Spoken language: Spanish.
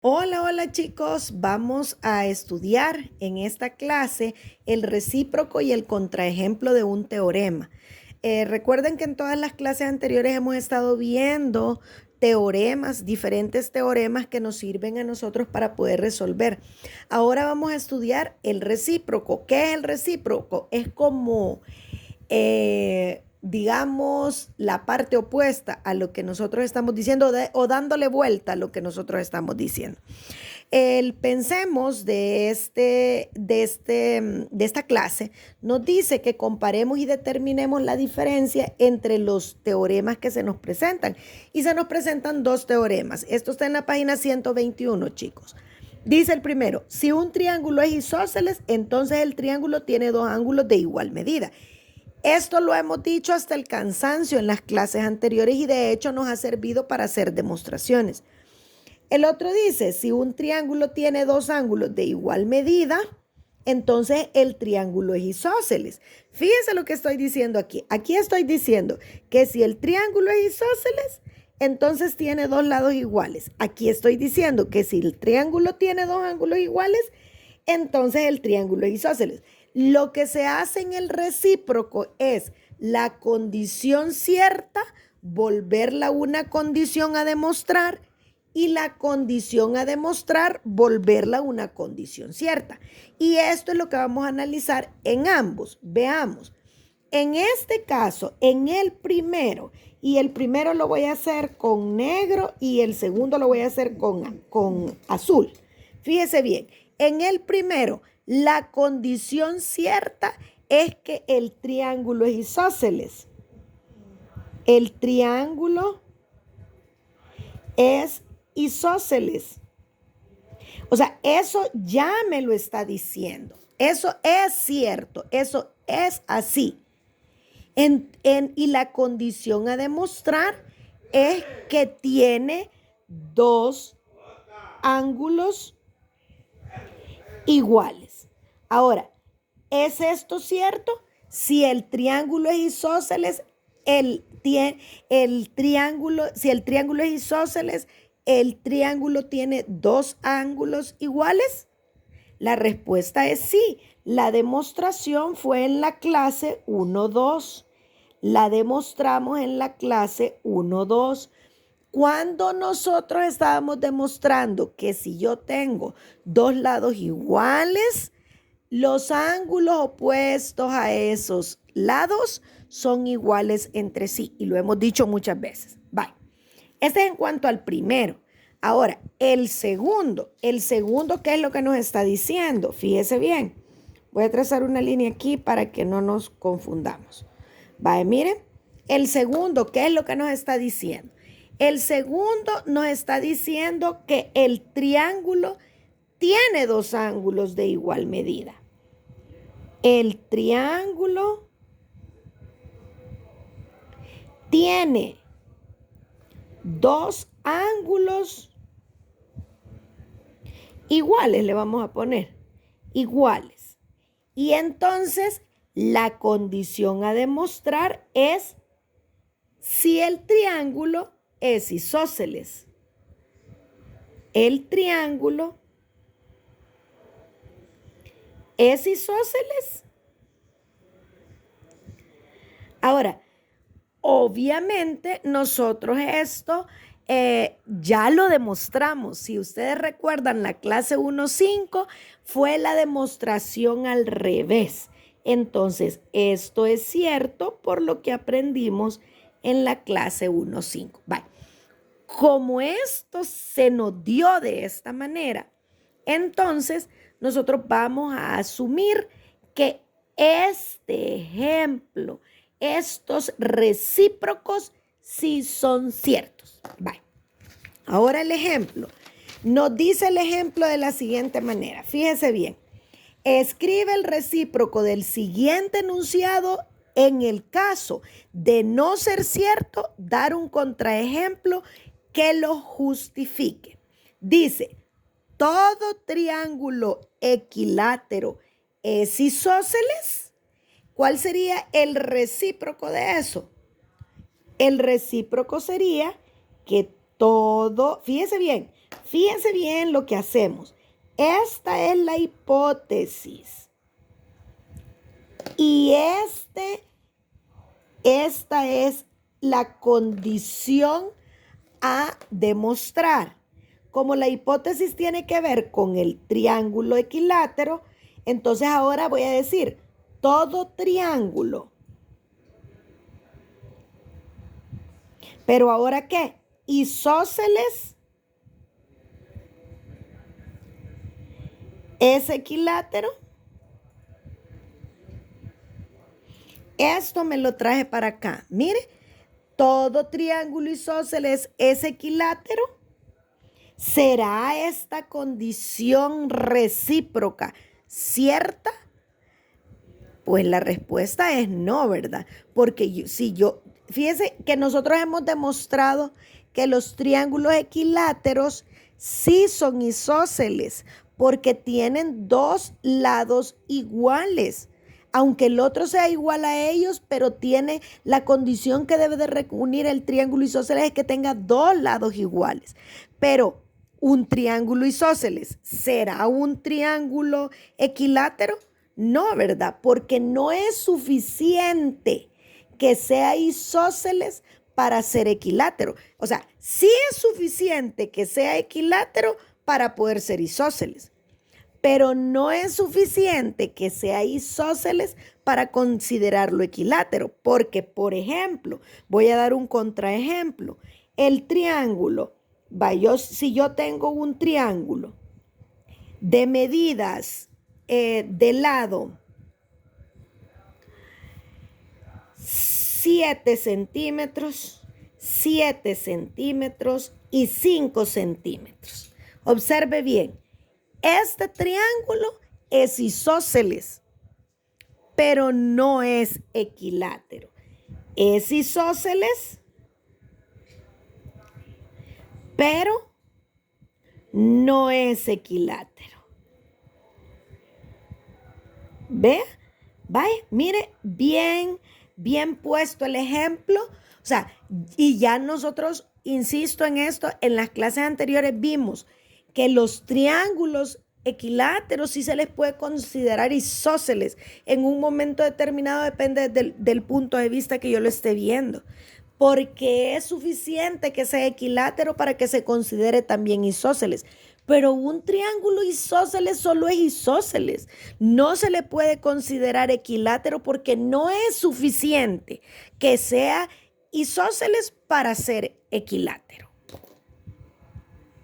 Hola, hola chicos, vamos a estudiar en esta clase el recíproco y el contraejemplo de un teorema. Recuerden que en todas las clases anteriores hemos estado viendo teoremas, diferentes teoremas que nos sirven a nosotros para poder resolver. Ahora vamos a estudiar el recíproco. ¿Qué es el recíproco? Es como digamos, la parte opuesta a lo que nosotros estamos diciendo o dándole vuelta a lo que nosotros estamos diciendo. Pensemos de esta clase, nos dice que comparemos y determinemos la diferencia entre los teoremas que se nos presentan. Y se nos presentan dos teoremas. Esto está en la página 121, chicos. Dice el primero, si un triángulo es isósceles, entonces el triángulo tiene dos ángulos de igual medida. Esto lo hemos dicho hasta el cansancio en las clases anteriores y de hecho nos ha servido para hacer demostraciones. El otro dice, si un triángulo tiene dos ángulos de igual medida, entonces el triángulo es isósceles. Fíjense lo que estoy diciendo aquí. Aquí estoy diciendo que si el triángulo es isósceles, entonces tiene dos lados iguales. Aquí estoy diciendo que si el triángulo tiene dos ángulos iguales, entonces el triángulo es isósceles. Lo que se hace en el recíproco es la condición cierta, volverla una condición a demostrar y la condición a demostrar, volverla una condición cierta. Y esto es lo que vamos a analizar en ambos. Veamos. En este caso, en el primero, y el primero lo voy a hacer con negro y el segundo lo voy a hacer con azul. Fíjese bien, en el primero, la condición cierta es que el triángulo es isósceles. El triángulo es isósceles. O sea, eso ya me lo está diciendo. Eso es cierto. Eso es así. Y la condición a demostrar es que tiene dos ángulos iguales. Ahora, ¿es esto cierto? Si el triángulo es isósceles, si el triángulo es isósceles, ¿el triángulo tiene dos ángulos iguales? La respuesta es sí. La demostración fue en la clase 1-2. La demostramos en la clase 1-2. Cuando nosotros estábamos demostrando que si yo tengo dos lados iguales, los ángulos opuestos a esos lados son iguales entre sí. Y lo hemos dicho muchas veces. Bye. Este es en cuanto al primero. Ahora, el segundo, ¿qué es lo que nos está diciendo? Fíjese bien. Voy a trazar una línea aquí para que no nos confundamos. Vale, miren. El segundo, ¿qué es lo que nos está diciendo? El segundo nos está diciendo que el triángulo tiene dos ángulos de igual medida. El triángulo tiene dos ángulos iguales, le vamos a poner, iguales. Y entonces la condición a demostrar es si el triángulo es isósceles. El triángulo es isósceles. Ahora, obviamente nosotros esto ya lo demostramos. Si ustedes recuerdan, la clase 1.5 fue la demostración al revés. Entonces, esto es cierto por lo que aprendimos en la clase 1.5. Vale. Como esto se nos dio de esta manera, entonces nosotros vamos a asumir que este ejemplo, estos recíprocos sí son ciertos. Bye. Ahora el ejemplo. Nos dice el ejemplo de la siguiente manera. Fíjese bien. Escribe el recíproco del siguiente enunciado en el caso de no ser cierto, dar un contraejemplo que lo justifique. Dice, todo triángulo equilátero es isósceles. ¿Cuál sería el recíproco de eso? El recíproco sería que todo, fíjese bien, Fíjense bien lo que hacemos. Esta es la hipótesis. Y esta es la condición a demostrar. Como la hipótesis tiene que ver con el triángulo equilátero, entonces ahora voy a decir, todo triángulo. Pero ahora, ¿qué? Isósceles es equilátero. Esto me lo traje para acá. Mire, todo triángulo isósceles es equilátero. ¿Será esta condición recíproca cierta? Pues la respuesta es no, ¿verdad? Porque fíjense que nosotros hemos demostrado que los triángulos equiláteros sí son isósceles porque tienen dos lados iguales. Aunque el otro sea igual a ellos, pero tiene la condición que debe de reunir el triángulo isósceles es que tenga dos lados iguales. Pero un triángulo isósceles, ¿será un triángulo equilátero? No, ¿verdad? Porque no es suficiente que sea isósceles para ser equilátero. O sea, sí es suficiente que sea equilátero para poder ser isósceles, pero no es suficiente que sea isósceles para considerarlo equilátero. Porque, por ejemplo, voy a dar un contraejemplo. El triángulo, si yo tengo un triángulo de medidas de lado 7 centímetros, 7 centímetros y 5 centímetros. Observe bien, este triángulo es isósceles, pero no es equilátero. Es isósceles, pero no es equilátero. ¿Ve? Vaya, mire, bien puesto el ejemplo. O sea, y ya nosotros, insisto en esto, en las clases anteriores vimos que los triángulos equiláteros sí se les puede considerar isósceles. En un momento determinado depende del punto de vista que yo lo esté viendo. Porque es suficiente que sea equilátero para que se considere también isósceles. Pero un triángulo isósceles solo es isósceles. No se le puede considerar equilátero porque no es suficiente que sea isósceles para ser equilátero.